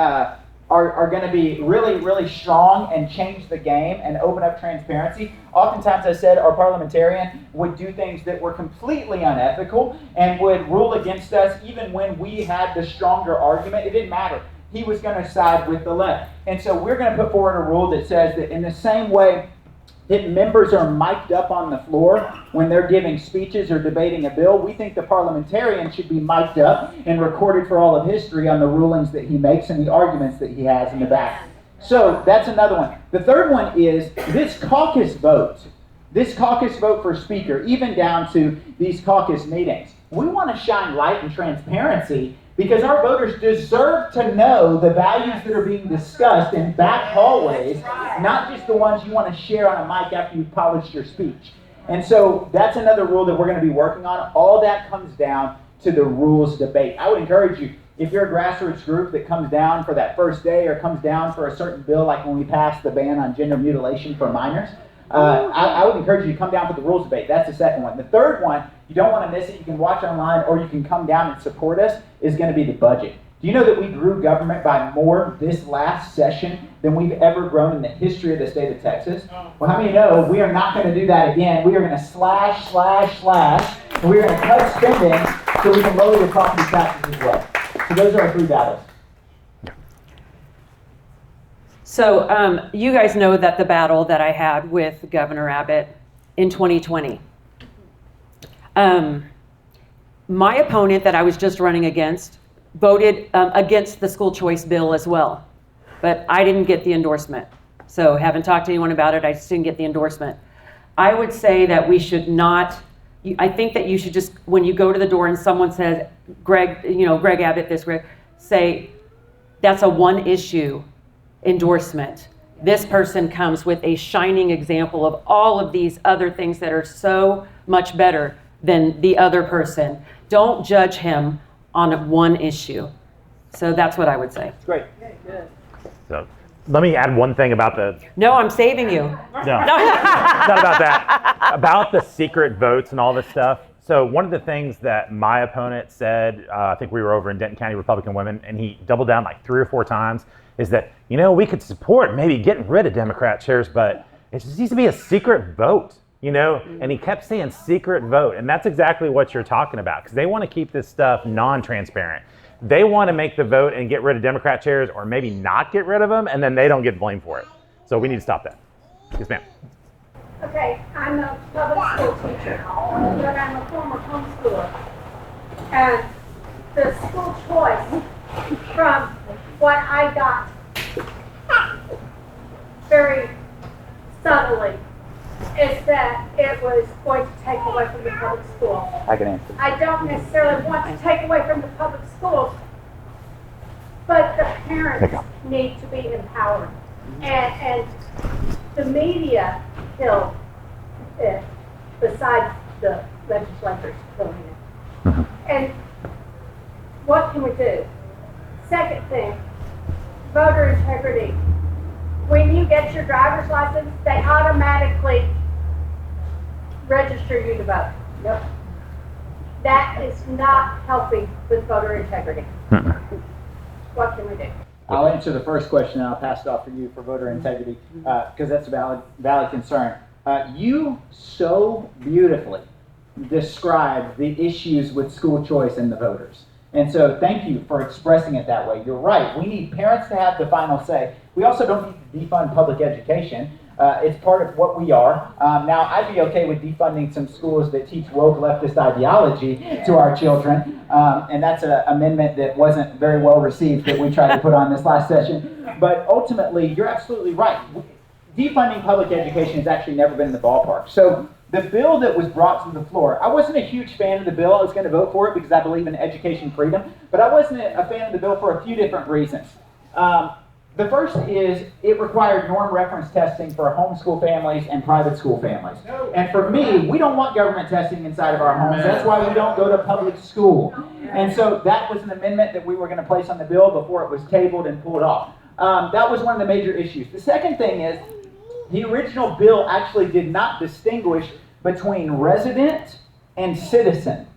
are going to be really, really strong and change the game and open up transparency. Oftentimes, I said, our parliamentarian would do things that were completely unethical and would rule against us even when we had the stronger argument. It didn't matter. He was going to side with the left. And so we're going to put forward a rule that says that in the same way that members are mic'd up on the floor when they're giving speeches or debating a bill, we think the parliamentarian should be mic'd up and recorded for all of history on the rulings that he makes and the arguments that he has in the back. So that's another one. The third one is this caucus vote for Speaker, even down to these caucus meetings. We want to shine light and transparency because our voters deserve to know the values that are being discussed in back hallways, not just the ones you want to share on a mic after you've polished your speech. And so that's another rule that we're going to be working on. All that comes down to the rules debate. I would encourage you, if you're a grassroots group that comes down for that first day or comes down for a certain bill, like when we passed the ban on gender mutilation for minors, I would encourage you to come down for the rules debate. That's the second one. The third one, you don't want to miss it. You can watch online or you can come down and support us, is going to be the budget. Do you know that we grew government by more this last session than we've ever grown in the history of the state of Texas? Well, how many know we are not going to do that again? We are going to slash, and we are going to cut spending so we can lower the property taxes as well. So those are our three battles. So you guys know that the battle that I had with Governor Abbott in 2020. My opponent that I was just running against voted against the school choice bill as well, but I didn't get the endorsement. So haven't talked to anyone about it, I just didn't get the endorsement. I would say that we should not, I think that you should just, when you go to the door and someone says, Greg Abbott, say, that's a one issue endorsement. This person comes with a shining example of all of these other things that are so much better than the other person. Don't judge him on one issue. So that's what I would say. Great. Okay, good. So let me add one thing about the. No, I'm saving you. No, it's not about that. About the secret votes and all this stuff. So one of the things that my opponent said, I think we were over in Denton County Republican Women, and he doubled down like 3 or 4 times, is that, we could support maybe getting rid of Democrat chairs, but it just needs to be a secret vote, And he kept saying secret vote, and that's exactly what you're talking about, because they want to keep this stuff non-transparent. They want to make the vote and get rid of Democrat chairs, or maybe not get rid of them, and then they don't get blamed for it. So we need to stop that. Yes, ma'am. Okay, I'm a public school teacher, but I'm a former homeschooler. And the school choice, from what I got very subtly, is that it was going to take away from the public school. I can answer. I don't necessarily want to take away from the public schools, but the parents need to be empowered. And the media killed it, besides the legislators killing it. And what can we do? Second thing, voter integrity. When you get your driver's license, they automatically register you to vote. Yep. That is not helping with voter integrity. What can we do? I'll answer the first question, and I'll pass it off for you for voter integrity, because that's a valid concern. You so beautifully described the issues with school choice and the voters. And so thank you for expressing it that way. You're right. We need parents to have the final say. We also don't need to defund public education. It's part of what we are. Now, I'd be okay with defunding some schools that teach woke leftist ideology to our children. And that's an amendment that wasn't very well received that we tried to put on this last session. But ultimately, you're absolutely right. Defunding public education has actually never been in the ballpark. So the bill that was brought to the floor, I wasn't a huge fan of the bill. I was going to vote for it because I believe in education freedom. But I wasn't a fan of the bill for a few different reasons. The first is it required norm reference testing for homeschool families and private school families. And for me, we don't want government testing inside of our homes. That's why we don't go to public school. And so that was an amendment that we were going to place on the bill before it was tabled and pulled off. That was one of the major issues. The second thing is the original bill actually did not distinguish between resident and citizen,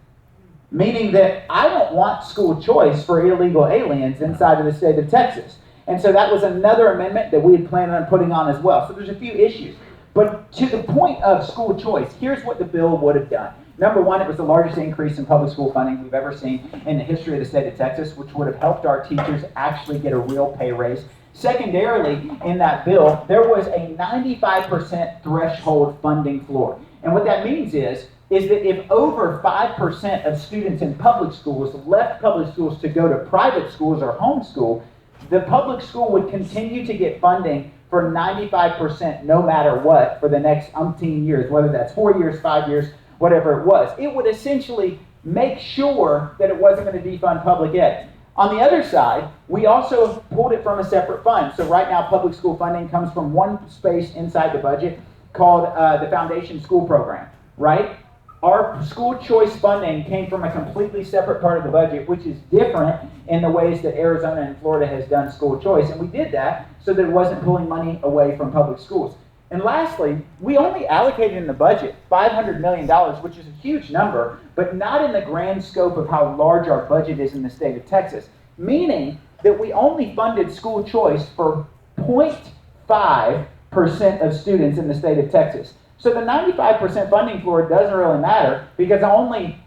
meaning that I don't want school choice for illegal aliens inside of the state of Texas. And so that was another amendment that we had planned on putting on as well. So there's a few issues. But to the point of school choice, here's what the bill would have done. Number one, it was the largest increase in public school funding we've ever seen in the history of the state of Texas, which would have helped our teachers actually get a real pay raise. Secondarily, in that bill, there was a 95% threshold funding floor. And what that means is that if over 5% of students in public schools left public schools to go to private schools or homeschool, the public school would continue to get funding for 95% no matter what for the next umpteen years, whether that's 4 years, 5 years, whatever it was. It would essentially make sure that it wasn't going to defund public ed. On the other side, we also pulled it from a separate fund. So right now, public school funding comes from one space inside the budget called the Foundation School Program, right? Our school choice funding came from a completely separate part of the budget, which is different in the ways that Arizona and Florida has done school choice. And we did that so that it wasn't pulling money away from public schools. And lastly, we only allocated in the budget $500 million, which is a huge number, but not in the grand scope of how large our budget is in the state of Texas, meaning that we only funded school choice for 0.5% of students in the state of Texas. So the 95% funding floor doesn't really matter because only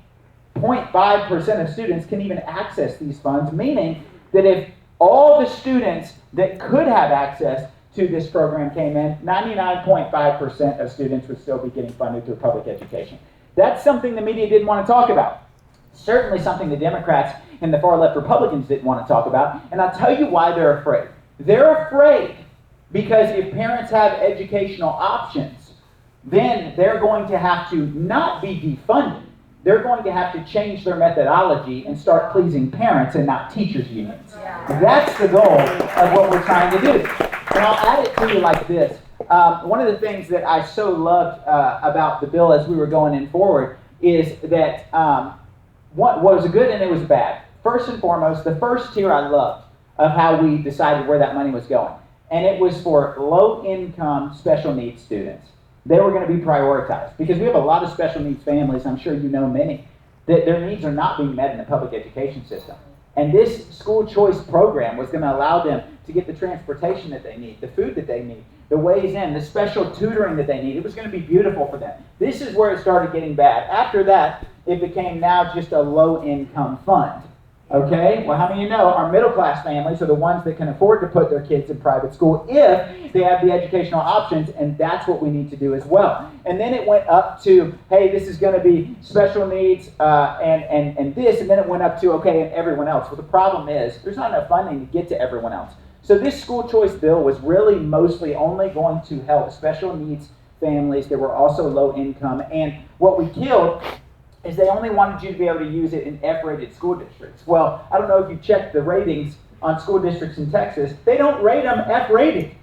0.5% of students can even access these funds, meaning that if all the students that could have access to this program came in, 99.5% of students would still be getting funded through public education. That's something the media didn't want to talk about. Certainly something the Democrats and the far left Republicans didn't want to talk about. And I'll tell you why they're afraid. They're afraid because if parents have educational options, then they're going to have to not be defunded. They're going to have to change their methodology and start pleasing parents and not teachers' unions. That's the goal of what we're trying to do. And I'll add it to you like this. One of the things that I so loved about the bill as we were going in forward is that what was good and it was bad. First and foremost, the first tier I loved of how we decided where that money was going. And it was for low-income special needs students. They were going to be prioritized because we have a lot of special needs families, I'm sure you know many, that their needs are not being met in the public education system. And this school choice program was going to allow them to get the transportation that they need, the food that they need, the ways in, the special tutoring that they need. It was going to be beautiful for them. This is where it started getting bad. After that, it became now just a low-income fund. Okay? Well, how many of you know our middle-class families are the ones that can afford to put their kids in private school if they have the educational options, and that's what we need to do as well. And then it went up to, hey, this is going to be special needs and this, and then it went up to, okay, and everyone else. Well, the problem is there's not enough funding to get to everyone else. So this school choice bill was really mostly only going to help special needs families that were also low income, and what we killed is they only wanted you to be able to use it in F-rated school districts. Well, I don't know if you checked the ratings on school districts in Texas. They don't rate them F-rated.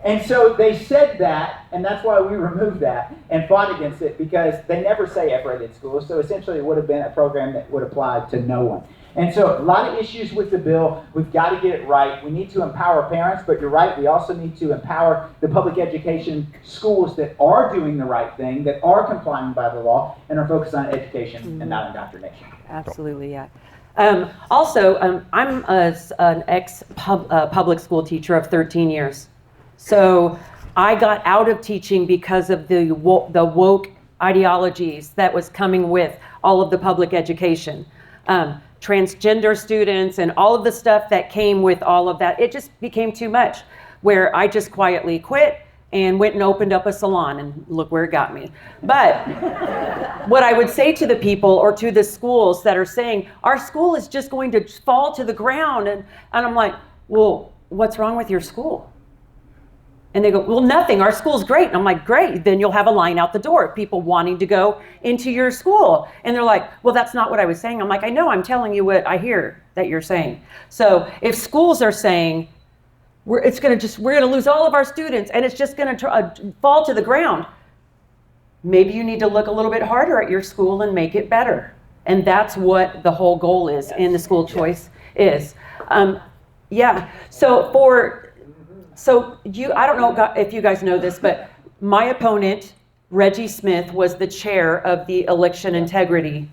And so they said that, and that's why we removed that and fought against it, because they never say F-rated schools, so essentially it would have been a program that would apply to no one. And so a lot of issues with the bill. We've got to get it right. We need to empower parents, but you're right, we also need to empower the public education schools that are doing the right thing, that are complying by the law, and are focused on education and not indoctrination. Absolutely, yeah. I'm an ex-public school teacher of 13 years. So I got out of teaching because of the woke ideologies that was coming with all of the public education. Transgender students and all of the stuff that came with all of that, it just became too much, where I just quietly quit and went and opened up a salon, and look where it got me. But what I would say to the people or to the schools that are saying, our school is just going to fall to the ground, and I'm like, well, what's wrong with your school? And they go, well, nothing, our school's great. And I'm like, great, then you'll have a line out the door of people wanting to go into your school. And they're like, well, that's not what I was saying. I'm like, I know, I'm telling you what I hear that you're saying. So if schools are saying, we're gonna lose all of our students and it's just gonna fall to the ground, maybe you need to look a little bit harder at your school and make it better. And that's what the whole goal is in the school choice is. Yeah, so I don't know if you guys know this, but my opponent, Reggie Smith, was the chair of the election integrity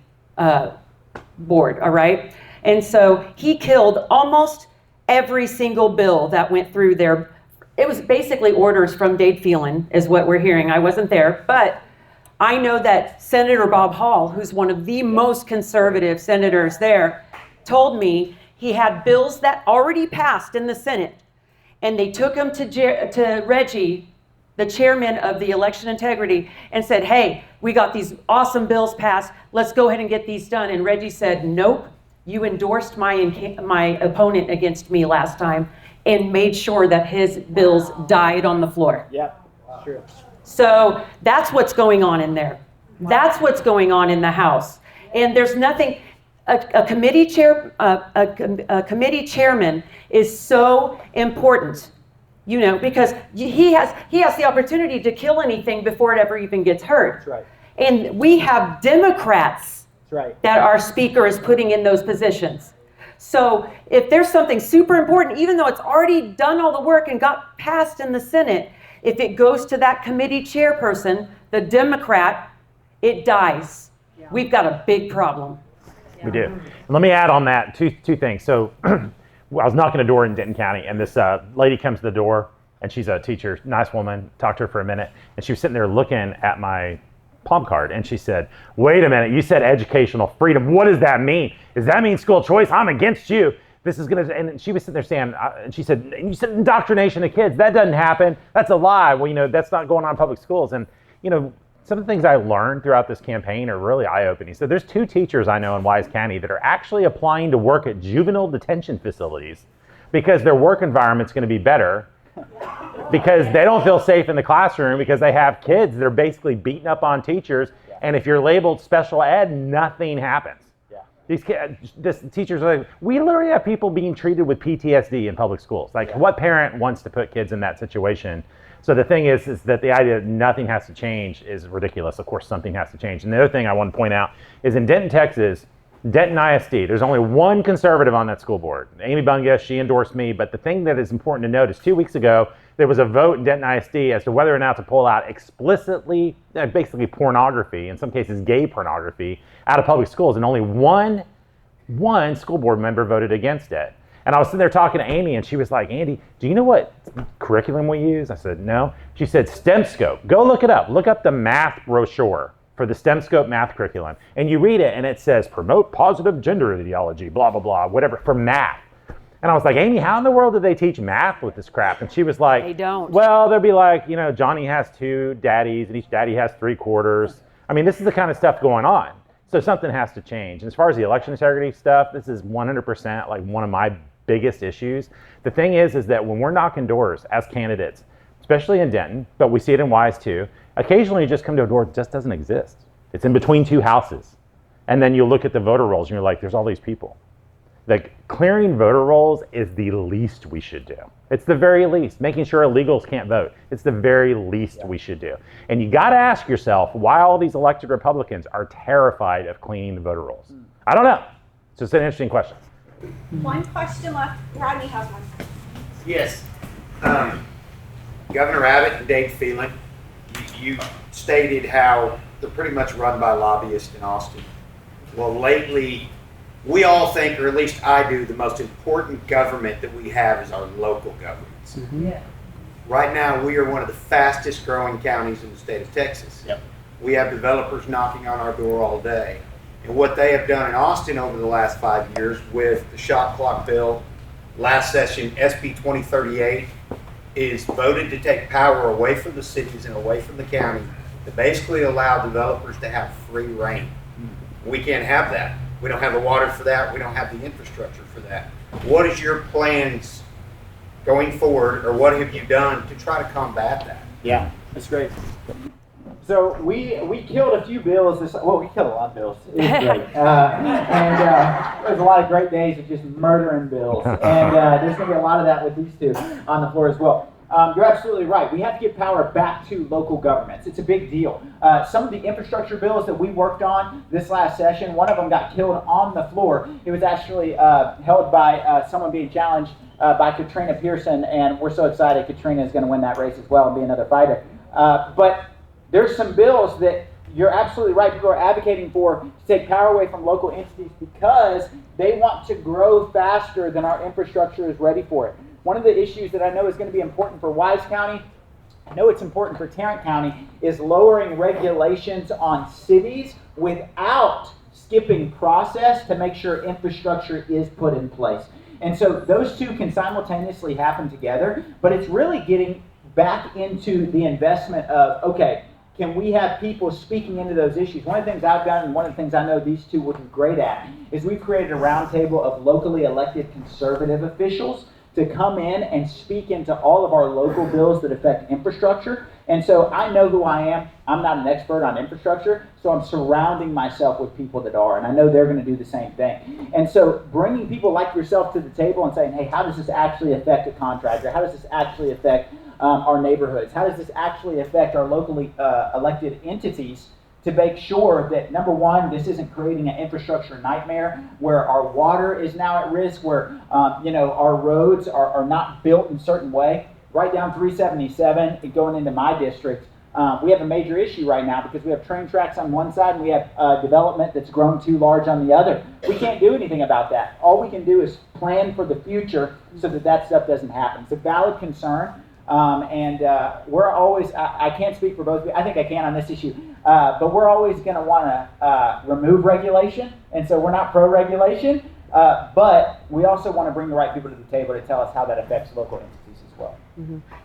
board, all right? And so he killed almost every single bill that went through there. It was basically orders from Dade Phelan is what we're hearing. I wasn't there, but I know that Senator Bob Hall, who's one of the most conservative senators there, told me he had bills that already passed in the Senate, and they took him to Reggie, the chairman of the election integrity, and said, hey, we got these awesome bills passed. Let's go ahead and get these done. And Reggie said, nope, you endorsed my opponent against me last time and made sure that his bills died on the floor. Yep, true. So that's what's going on in there. That's what's going on in the House. And there's nothing, a committee chairman is so important, you know, because he has the opportunity to kill anything before it ever even gets heard. That's right. And we have Democrats that our speaker is putting in those positions. So if there's something super important, even though it's already done all the work and got passed in the Senate, if it goes to that committee chairperson, the Democrat, it dies. Yeah. We've got a big problem. We do. And let me add on that two things. So I was knocking a door in Denton County, and this lady comes to the door, and she's a teacher, nice woman, talked to her for a minute, and she was sitting there looking at my plum card, and she said, wait a minute, you said educational freedom. What does that mean? Does that mean school choice? I'm against you. this is going to, and she was sitting there saying, and she said, you said indoctrination of kids. That doesn't happen. That's a lie. Well, that's not going on in public schools. And, some of the things I learned throughout this campaign are really eye-opening. So there's 2 teachers I know in Wise County that are actually applying to work at juvenile detention facilities because their work environment's going to be better because they don't feel safe in the classroom because they have kids that are basically beating up on teachers. And if you're labeled special ed, nothing happens. These teachers are like, we literally have people being treated with PTSD in public schools. Like, what parent wants to put kids in that situation? So the thing is that the idea that nothing has to change is ridiculous. Of course, something has to change. And the other thing I want to point out is in Denton, Texas, Denton ISD, there's only one conservative on that school board. Amy Bunga, she endorsed me. But the thing that is important to note is 2 weeks ago, there was a vote in Denton ISD as to whether or not to pull out explicitly, basically pornography, in some cases gay pornography, out of public schools. And only one school board member voted against it. And I was sitting there talking to Amy, and she was like, Andy, do you know what curriculum we use? I said, no. She said, STEMscope. Go look it up. Look up the math brochure for the STEMscope math curriculum. And you read it, and it says, promote positive gender ideology, blah, blah, blah, whatever, for math. And I was like, Amy, how in the world do they teach math with this crap? And she was like, They don't. Well, they'll be like, Johnny has 2 daddies, and each daddy has 3 quarters. I mean, this is the kind of stuff going on. So something has to change. And as far as the election integrity stuff, this is 100% like one of my biggest issues. The thing is that when we're knocking doors as candidates, especially in Denton, but we see it in Wise too, occasionally you just come to a door that just doesn't exist. It's in between 2 houses. And then you look at the voter rolls and you're like, there's all these people. Like, clearing voter rolls is the least we should do. It's the very least. Making sure illegals can't vote. It's the very least we should do. And you got to ask yourself why all these elected Republicans are terrified of cleaning the voter rolls. I don't know. It's just an interesting question. One question left. Rodney has one. Yes. Governor Abbott and Dave Phelan, you stated how they're pretty much run by lobbyists in Austin. Well, lately, we all think, or at least I do, the most important government that we have is our local governments. Mm-hmm. Yeah. Right now, we are one of the fastest growing counties in the state of Texas. Yep. We have developers knocking on our door all day. And what they have done in Austin over the last 5 years with the shot clock bill, last session, SB 2038, is voted to take power away from the cities and away from the county to basically allow developers to have free reign. We can't have that. We don't have the water for that. We don't have the infrastructure for that. What is your plans going forward, or what have you done to try to combat that? Yeah, that's great. So we killed a few bills. We killed a lot of bills. It was great. And there's a lot of great days of just murdering bills. And there's going to be a lot of that with these 2 on the floor as well. You're absolutely right. We have to give power back to local governments. It's a big deal. Some of the infrastructure bills that we worked on this last session, one of them got killed on the floor. It was actually held by someone being challenged by Katrina Pearson, and we're so excited Katrina is going to win that race as well and be another fighter. But there's some bills that you're absolutely right. People are advocating for to take power away from local entities because they want to grow faster than our infrastructure is ready for it. One of the issues that I know is going to be important for Wise County, I know it's important for Tarrant County, is lowering regulations on cities without skipping process to make sure infrastructure is put in place. And so those 2 can simultaneously happen together, but it's really getting back into the investment of, okay, can we have people speaking into those issues? One of the things I've done, and one of the things I know these 2 would be great at, is we've created a roundtable of locally elected conservative officials to come in and speak into all of our local bills that affect infrastructure. And so I know who I am. I'm not an expert on infrastructure, so I'm surrounding myself with people that are, and I know they're going to do the same thing. And so bringing people like yourself to the table and saying, hey, how does this actually affect a contractor? How does this actually affect our neighborhoods? How does this actually affect our locally elected entities to make sure that, number one, this isn't creating an infrastructure nightmare where our water is now at risk, where our roads are not built in a certain way. Right down 377 and going into my district, we have a major issue right now because we have train tracks on one side and we have development that's grown too large on the other. We can't do anything about that. All we can do is plan for the future so that stuff doesn't happen. It's a valid concern. And we're always, I can't speak for both of you, I think I can on this issue, but we're always going to want to remove regulation, and so we're not pro-regulation, But we also want to bring the right people to the table to tell us how that affects local entities as well.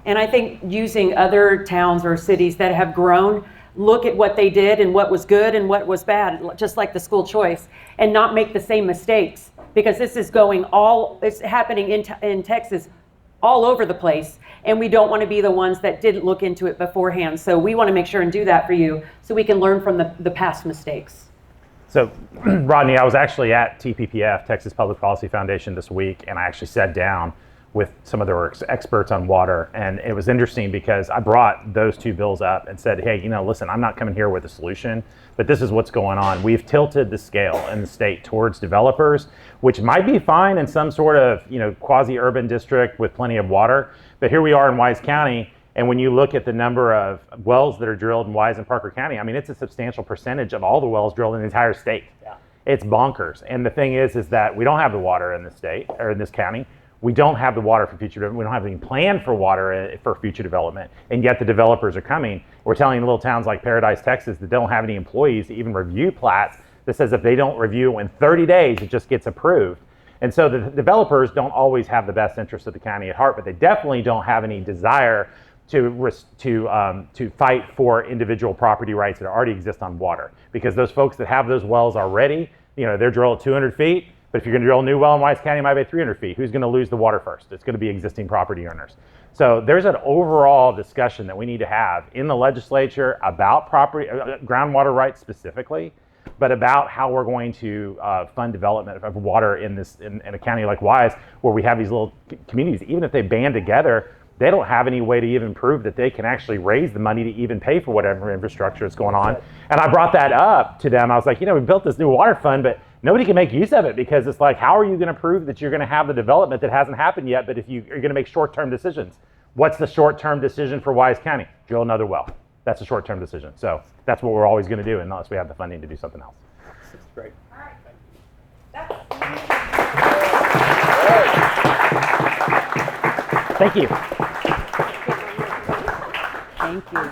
And I think using other towns or cities that have grown, look at what they did and what was good and what was bad, just like the school choice, and not make the same mistakes, because this is it's happening in Texas all over the place, and we don't want to be the ones that didn't look into it beforehand. So we want to make sure and do that for you so we can learn from the past mistakes. So, Rodney, I was actually at TPPF, Texas Public Policy Foundation, this week, and I actually sat down with some of their experts on water. And it was interesting because I brought those two bills up and said, hey, listen, I'm not coming here with a solution, but this is what's going on. We've tilted the scale in the state towards developers, which might be fine in some sort of, quasi-urban district with plenty of water. But here we are in Wise County. And when you look at the number of wells that are drilled in Wise and Parker County, I mean, it's a substantial percentage of all the wells drilled in the entire state. Yeah. It's bonkers. And the thing is that we don't have the water in the state or in this county. We don't have the water for future development. We don't have any plan for water for future development. And yet the developers are coming. We're telling little towns like Paradise, Texas, that don't have any employees to even review plats that says if they don't review in 30 days, it just gets approved. And so the developers don't always have the best interest of the county at heart, but they definitely don't have any desire to fight for individual property rights that already exist on water. Because those folks that have those wells already, they're drilled at 200 feet, but if you're gonna drill a new well in Wise County, it might be 300 feet. Who's gonna lose the water first? It's gonna be existing property owners. So there's an overall discussion that we need to have in the legislature about groundwater rights specifically, but about how we're going to fund development of water in a county like Wise, where we have these little communities. Even if they band together, they don't have any way to even prove that they can actually raise the money to even pay for whatever infrastructure is going on. And I brought that up to them. I was like, we built this new water fund, but nobody can make use of it, because it's like, how are you going to prove that you're going to have the development that hasn't happened yet? But if you're going to make short-term decisions, what's the short-term decision for Wise County? Drill another well. That's a short-term decision. So that's what we're always going to do unless we have the funding to do something else. That's great. All right. Thank you. Thank you.